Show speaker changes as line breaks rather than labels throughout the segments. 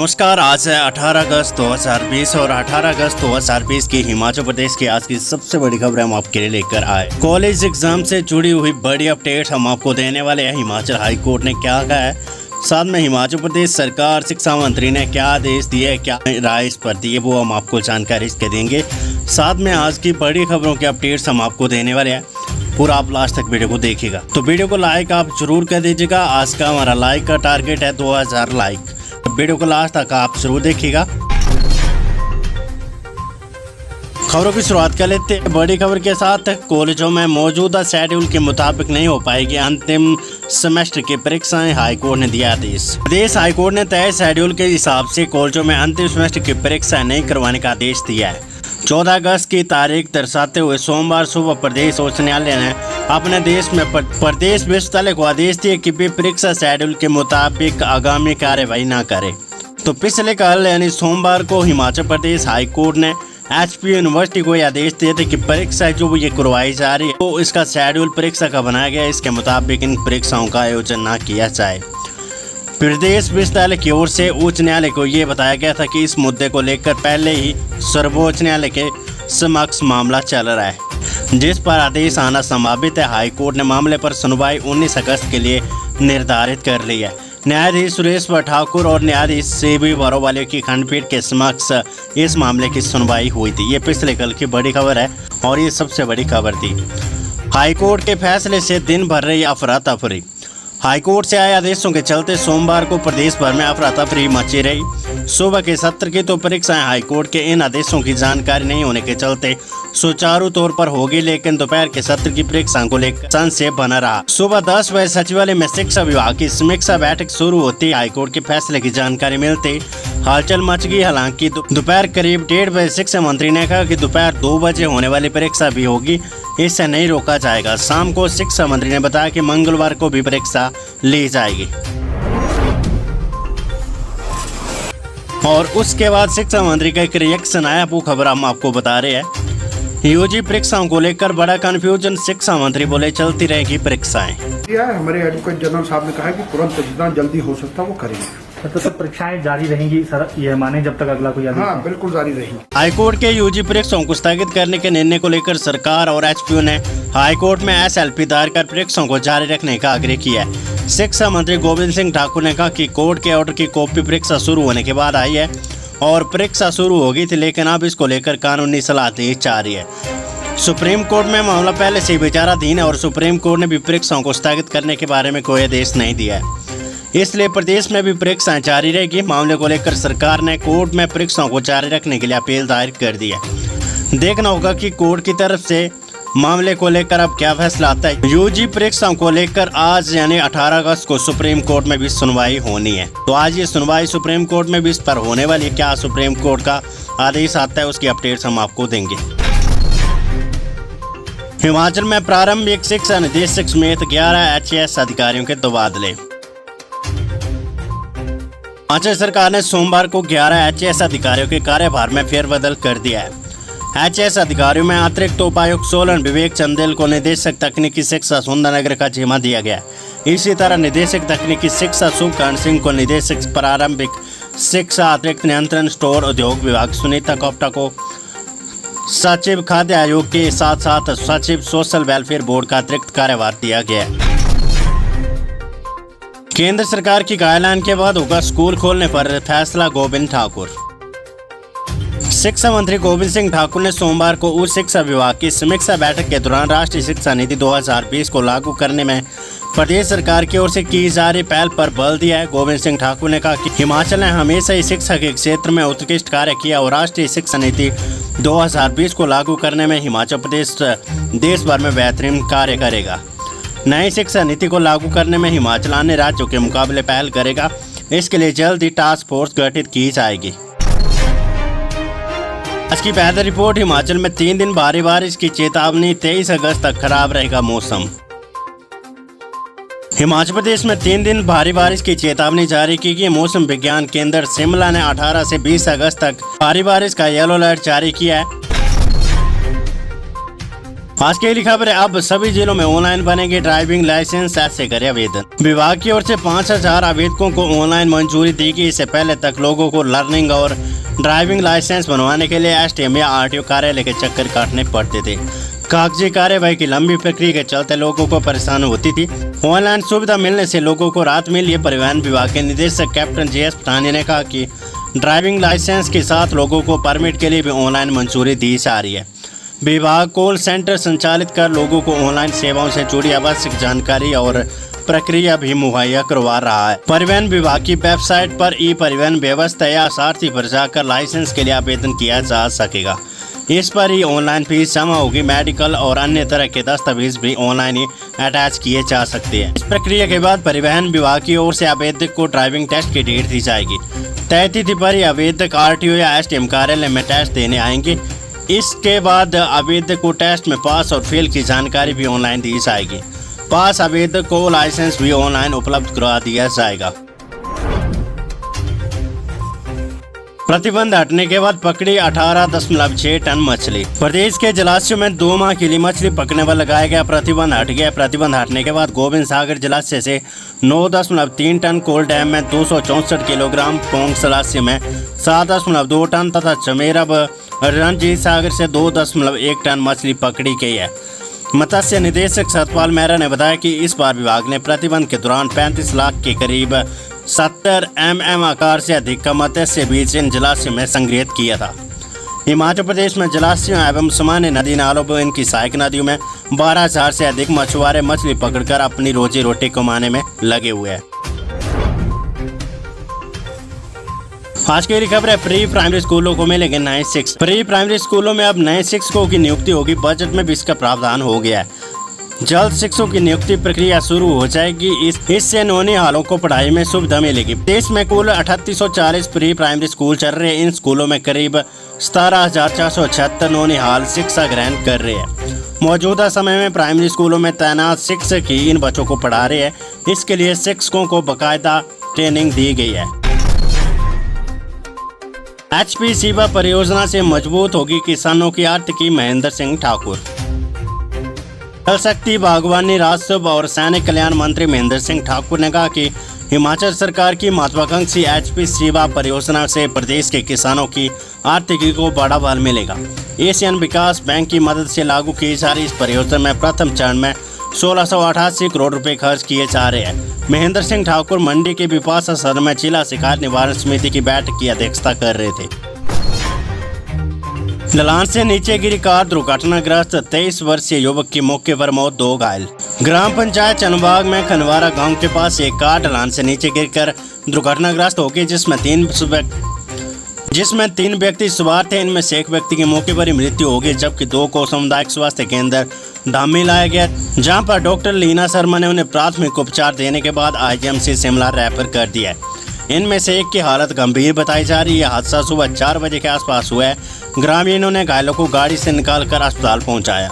नमस्कार। आज है 18 अगस्त 2020 और 18 अगस्त 2020 की हिमाचल प्रदेश की आज की सबसे बड़ी खबर हम आपके लिए लेकर आए। कॉलेज एग्जाम से जुड़ी हुई बड़ी अपडेट हम आपको देने वाले हैं। हिमाचल हाई कोर्ट ने क्या कहा है, साथ में हिमाचल प्रदेश सरकार शिक्षा मंत्री ने क्या आदेश दिए, क्या राय इस पर दी है, वो हम आपको जानकारी इसके देंगे। साथ में आज की बड़ी खबरों के अपडेट्स हम आपको देने वाले हैं। पूरा आप लास्ट तक वीडियो को देखिएगा। तो वीडियो को लाइक आप जरूर कर दीजिएगा। आज का हमारा लाइक का टारगेट है 2000 लाइक। वीडियो को लास्ट तक आप जरूर देखिएगा। खबरों की शुरुआत कर लेते हैं बड़ी खबर के साथ। कॉलेजों में मौजूदा शेड्यूल के मुताबिक नहीं हो पाएगी अंतिम सेमेस्टर की परीक्षाएं, हाईकोर्ट ने दिया आदेश। प्रदेश हाईकोर्ट ने तय शेड्यूल के हिसाब से कॉलेजों में अंतिम सेमेस्टर की परीक्षाएं नहीं करवाने का आदेश दिया है। 14 अगस्त की तारीख दर्शाते हुए सोमवार सुबह प्रदेश उच्च न्यायालय ने अपने देश में प्रदेश विश्वविद्यालय को आदेश दिए कि वे परीक्षा शेड्यूल के मुताबिक आगामी कार्यवाही न करें। तो पिछले कल यानी सोमवार को हिमाचल प्रदेश हाई कोर्ट ने एचपीयू यूनिवर्सिटी को यह आदेश दिए थे कि परीक्षा जो ये करवाई जा रही है तो इसका शेड्यूल परीक्षा का बनाया गया, इसके मुताबिक इन परीक्षाओं का आयोजन न किया जाए। प्रदेश विश्वविद्यालय की ओर से उच्च न्यायालय को ये बताया गया था कि इस मुद्दे को लेकर पहले ही सर्वोच्च न्यायालय के समक्ष मामला चल रहा है, जिस पर आदेश आना संभावित है। हाईकोर्ट ने मामले पर सुनवाई 19 अगस्त के लिए निर्धारित कर ली है। न्यायाधीश सुरेश ठाकुर और न्यायाधीश सीबी बरोवालिया की खंडपीठ के समक्ष इस मामले की सुनवाई हुई थी। ये पिछले कल की बड़ी खबर है और ये सबसे बड़ी खबर थी। हाईकोर्ट के फैसले से दिन भर रही अफरा तफरी। हाईकोर्ट से आए आदेशों के चलते सोमवार को प्रदेश भर में अफरा तफरी मची रही। सुबह के सत्र की तो परीक्षाएं हाईकोर्ट के इन आदेशों की जानकारी नहीं होने के चलते सुचारू तौर पर होगी, लेकिन दोपहर के सत्र की परीक्षाओं को लेकर संशय बना रहा। सुबह 10 बजे सचिवालय में शिक्षा विभाग की समीक्षा बैठक शुरू होती। हाईकोर्ट के फैसले की जानकारी मिलती हलचल मच गई। हालांकि दोपहर करीब 1:30 बजे शिक्षा मंत्री ने कहा कि दोपहर 2 बजे होने वाली परीक्षा भी होगी, इससे नहीं रोका जाएगा। शाम को शिक्षा मंत्री ने बताया कि मंगलवार को भी परीक्षा ली जाएगी और उसके बाद शिक्षा मंत्री का एक रिएक्शन आया, वो खबर हम आपको बता रहे हैं। यूजी परीक्षाओं को लेकर बड़ा कंफ्यूजन। शिक्षा मंत्री बोले चलती रहेगी परीक्षाएं।
हमारे एडवोकेट जनरल साहब ने कहा कि तुरंत जितना जल्दी हो सकता है वो करेंगे।
तो परीक्षाएं जारी रहेंगी सर, ये माने जब तक अगला कोई आदेश?
हाँ, बिल्कुल जारी रहेंगी।
हाईकोर्ट के यूजी परीक्षाओं को स्थगित करने के निर्णय को लेकर सरकार और एचपीयू ने हाईकोर्ट में एसएलपी दायर कर परीक्षाओं को जारी रखने का आग्रह किया है। शिक्षा मंत्री गोविंद सिंह ठाकुर ने कहा कि कोर्ट के ऑर्डर की कॉपी परीक्षा शुरू होने के बाद आई है और परीक्षा शुरू हो गई थी, लेकिन अब इसको लेकर कानूनी सलाह दी जा रही है। सुप्रीम कोर्ट में मामला पहले से विचाराधीन है और सुप्रीम कोर्ट ने भी परीक्षाओं को स्थगित करने के बारे में कोई आदेश नहीं दिया है, इसलिए प्रदेश में भी परीक्षाएं जारी रहेगी। मामले को लेकर सरकार ने कोर्ट में परीक्षाओं को जारी रखने के लिए अपील दायर कर दी है। देखना होगा कि कोर्ट की तरफ से मामले को लेकर अब क्या फैसला आता है। यूजी परीक्षाओं को लेकर आज यानी 18 अगस्त को सुप्रीम कोर्ट में भी सुनवाई होनी है। तो आज ये सुनवाई सुप्रीम कोर्ट में भी इस पर होने वाली है। क्या सुप्रीम कोर्ट का आदेश आता है उसकी अपडेट्स हम आपको देंगे। हिमाचल में प्रारंभिक शिक्षा निदेशक समेत 11 एचएएस अधिकारियों के तबादले। हिमाचल सरकार ने सोमवार को 11 एचएएस अधिकारियों के कार्यभार में फेरबदल कर दिया है। एचएएस अधिकारियों में अतिरिक्त उपायुक्त सोलन विवेक चंदेल को निदेशक तकनीकी शिक्षा सुंदरनगर का जिम्मा दिया गया। इसी तरह निदेशक तकनीकी शिक्षा सुखकांत सिंह को निदेशक प्रारंभिक शिक्षा अतिरिक्त नियंत्रण स्टोर उद्योग विभाग, सुनीता कोप्टा को सचिव खाद्य आयोग के साथ साथ सचिव सोशल वेलफेयर बोर्ड का अतिरिक्त कार्यभार दिया गया। केंद्र सरकार की गाइडलाइन के बाद होगा स्कूल खोलने पर फैसला, गोविंद ठाकुर। शिक्षा मंत्री गोविंद सिंह ठाकुर ने सोमवार को उच्च शिक्षा विभाग की समीक्षा बैठक के दौरान राष्ट्रीय शिक्षा नीति 2020 को लागू करने में प्रदेश सरकार की ओर से की जा रही पहल पर बल दिया है। गोविंद सिंह ठाकुर ने कहा कि हिमाचल ने हमेशा ही शिक्षा के क्षेत्र में उत्कृष्ट कार्य किया और राष्ट्रीय शिक्षा नीति 2020 को लागू करने में हिमाचल प्रदेश देश भर में बेहतरीन कार्य करेगा। नई शिक्षा नीति को लागू करने में हिमाचल अन्य राज्यों के मुकाबले पहल करेगा। इसके लिए जल्द ही टास्क फोर्स गठित की जाएगी। आज की बेहतर रिपोर्ट। हिमाचल में 3 दिन भारी बारिश की चेतावनी, 23 अगस्त तक खराब रहेगा मौसम। हिमाचल प्रदेश में 3 दिन भारी बारिश की चेतावनी जारी की गई। मौसम विज्ञान केंद्र शिमला ने 18 से 20 अगस्त तक भारी बारिश का येलो अलर्ट जारी किया है। आज की खबर है, अब सभी जिलों में ऑनलाइन बनेगी ड्राइविंग लाइसेंस, ऐसे करे आवेदन। विभाग की ओर से 5000 आवेदकों को ऑनलाइन मंजूरी दी गई। इससे पहले तक लोगों को लर्निंग और ड्राइविंग लाइसेंस बनवाने के लिए एसडीएम या आरटीओ कार्यालय के चक्कर काटने पड़ते थे। कागजी कार्यवाही की लंबी प्रक्रिया के चलते लोगों को परेशानी होती थी। ऑनलाइन सुविधा मिलने से लोगों को राहत मिली है। परिवहन विभाग के निदेशक कैप्टन JS पठानिया ने कहा कि ड्राइविंग लाइसेंस के साथ लोगों को परमिट के लिए भी ऑनलाइन मंजूरी दी जा रही है। विभाग कॉल सेंटर संचालित कर लोगों को ऑनलाइन सेवाओं से जुड़ी आवश्यक जानकारी और प्रक्रिया भी मुहैया करवा रहा है। परिवहन विभाग की वेबसाइट पर ई परिवहन व्यवस्था या सारथी पर जाकर लाइसेंस के लिए आवेदन किया जा सकेगा। इस पर ही ऑनलाइन फीस जमा होगी। मेडिकल और अन्य तरह के दस्तावेज भी ऑनलाइन ही अटैच किए जा सकते हैं। इस प्रक्रिया के बाद परिवहन विभाग की ओर से आवेदक को ड्राइविंग टेस्ट की डेट दी जाएगी। तय तिथि पर ही आवेदक आरटीओ या एसडीएम कार्यालय में टेस्ट देने आएंगे। इसके बाद आवेदक को टेस्ट में पास और फेल की जानकारी भी ऑनलाइन दी जाएगी। पास आवेदक को लाइसेंस भी ऑनलाइन उपलब्ध करवा दिया जाएगा। प्रतिबंध हटने के बाद पकड़ी 18.6 टन मछली। प्रदेश के जलाशयों में 2 माह के लिए मछली पकड़ने पर लगाया गया प्रतिबंध हट गया। प्रतिबंध हटने के बाद गोविंद सागर जलाशय से 9.3 टन, कोल डैम में 264 किलोग्राम, पोंग जलाशय में 7.2 टन तथा चमेरा व रणजीत सागर से 2.1 टन मछली पकड़ी गई है। मत्स्य निदेशक सतपाल मेहरा ने बताया कि इस बार विभाग ने प्रतिबंध के दौरान 35 लाख के करीब 70 mm आकार से अधिक का मत्स्य बीज इन जलाशय में संग्रहित किया था। हिमाचल प्रदेश में जलाशयों एवं सामान्य नदी नालों व इनकी सहायक नदियों में 12,000 से अधिक मछुआरे मछली पकड़कर अपनी रोजी रोटी कमाने में लगे हुए हैं। आज की खबर है, प्री प्राइमरी स्कूलों को मिलेंगे नए शिक्षक। प्री प्राइमरी स्कूलों में अब नए शिक्षकों की नियुक्ति होगी। बजट में भी इसका प्रावधान हो गया है। जल्द शिक्षकों की नियुक्ति प्रक्रिया शुरू हो जाएगी। इससे नौनिहालों को पढ़ाई में सुविधा मिलेगी। देश में कुल 3840 प्री प्राइमरी स्कूल चल रहे हैं। इन स्कूलों में करीब 17,476 नौनिहाल शिक्षा ग्रहण कर रहे हैं। मौजूदा समय में प्राइमरी स्कूलों में तैनात शिक्षक ही इन बच्चों को पढ़ा रहे हैं। इसके लिए शिक्षकों को बाकायदा ट्रेनिंग दी गई है। HP सिवा परियोजना से मजबूत होगी किसानों की आर्थिकी, महेंद्र सिंह ठाकुर। जल शक्ति, बागवानी, राजस्व और सैनिक कल्याण मंत्री महेंद्र सिंह ठाकुर ने कहा कि हिमाचल सरकार की महत्वाकांक्षी HP सिवा परियोजना से प्रदेश के किसानों की आर्थिकी को बड़ा बल मिलेगा। एशियन विकास बैंक की मदद से लागू की जा रही इस परियोजना में प्रथम चरण में 1688 करोड़ रुपए खर्च किए जा रहे हैं। महेंद्र सिंह ठाकुर मंडी के विपाशा सदन में जिला शिकायत निवारण समिति की बैठक की अध्यक्षता कर रहे थे। ढलान से नीचे गिरी कार, दुर्घटनाग्रस्त 23 वर्षीय युवक की मौके पर मौत, 2 घायल। ग्राम पंचायत चनबाग में खनवारा गांव के पास एक कार ढलान से नीचे गिरकर दुर्घटनाग्रस्त हो गई, जिसमें 3 व्यक्ति सवार थे। इनमें से एक व्यक्ति की मौके पर ही मृत्यु हो गई, जबकि 2 को सामुदायिक स्वास्थ्य केंद्र धामी लाया गया, जहां पर डॉक्टर लीना शर्मा ने उन्हें प्राथमिक उपचार देने के बाद IGMC शिमला रेफर कर दिया है। इनमें से एक की हालत गंभीर बताई जा रही है। हादसा सुबह 4 बजे के आसपास हुआ है। ग्रामीणों ने घायलों को गाड़ी से निकालकर अस्पताल पहुंचाया।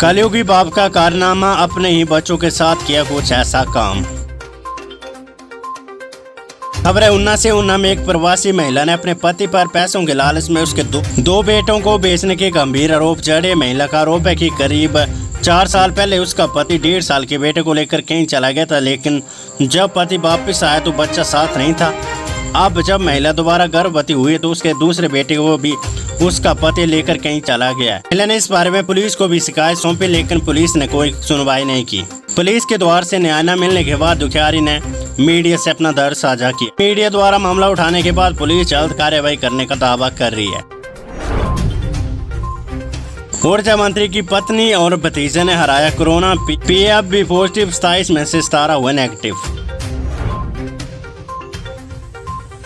कलयुगी बाप का कारनामा, अपने ही बच्चों के साथ किया कुछ ऐसा काम। खबर है, ऊना से। ऊना में एक प्रवासी महिला ने अपने पति पर पैसों के लालच में उसके दो बेटों को बेचने के गंभीर आरोप जड़े। महिला का आरोप है कि करीब 4 साल पहले उसका पति 1.5 साल के बेटे को लेकर कहीं चला गया था, लेकिन जब पति वापस आया तो बच्चा साथ नहीं था। अब जब महिला दोबारा गर्भवती हुई तो उसके दूसरे बेटे को भी उसका पति लेकर कहीं चला गया। महिला ने इस बारे में पुलिस को भी शिकायत सौंपी, लेकिन पुलिस ने कोई सुनवाई नहीं की। पुलिस के द्वार से न्याय न मिलने के बाद दुखियारी ने मीडिया से अपना दर्द साझा किया। मीडिया द्वारा मामला उठाने के बाद पुलिस जल्द कार्रवाई करने का दावा कर रही है। ऊर्जा मंत्री की पत्नी और भतीजे ने हराया कोरोना, PF भी पॉजिटिव, 27 में से 17 हुए नेगेटिव।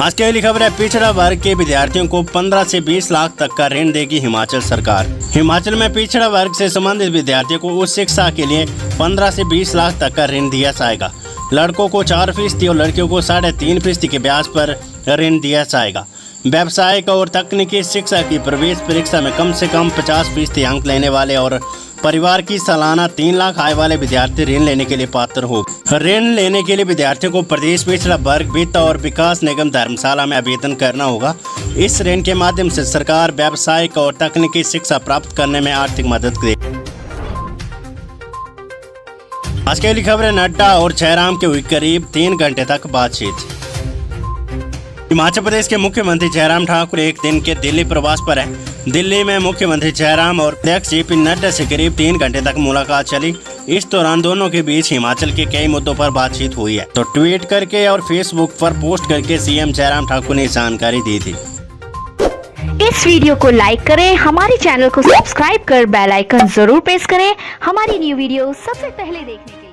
आज की अगली खबर है, पिछड़ा वर्ग के विद्यार्थियों को 15 से 20 लाख तक का ऋण देगी हिमाचल सरकार। हिमाचल में पिछड़ा वर्ग से संबंधित विद्यार्थियों को उच्च शिक्षा के लिए 15 से 20 लाख तक का ऋण दिया जाएगा। लड़कों को 4% और लड़कियों को 3.5% के ब्याज पर ऋण दिया जाएगा। व्यावसायिक और तकनीकी शिक्षा की प्रवेश परीक्षा में कम से कम 50% अंक लेने वाले और परिवार की सालाना 3 लाख आय वाले विद्यार्थी ऋण लेने के लिए पात्र हो। ऋण लेने के लिए विद्यार्थियों को प्रदेश पिछड़ा वर्ग वित्त और विकास निगम धर्मशाला में आवेदन करना होगा। इस ऋण के माध्यम से सरकार व्यावसायिक और तकनीकी शिक्षा प्राप्त करने में आर्थिक मदद करेगी। आज की खबर है, नड्डा और जयराम की हुई करीब 3 घंटे तक बातचीत। हिमाचल प्रदेश के मुख्यमंत्री जयराम ठाकुर एक दिन के दिल्ली प्रवास पर है। दिल्ली में मुख्यमंत्री जयराम और अध्यक्ष जेपी नड्डा से करीब 3 घंटे तक मुलाकात चली। इस दौरान दोनों के बीच हिमाचल के कई मुद्दों पर बातचीत हुई है। तो ट्वीट करके और फेसबुक पर पोस्ट करके सीएम जयराम ठाकुर ने जानकारी दी थी।
इस वीडियो को लाइक करें, हमारे चैनल को सब्सक्राइब कर बेल आइकन जरूर प्रेस करें हमारी न्यू वीडियो सबसे पहले देखने के लिए।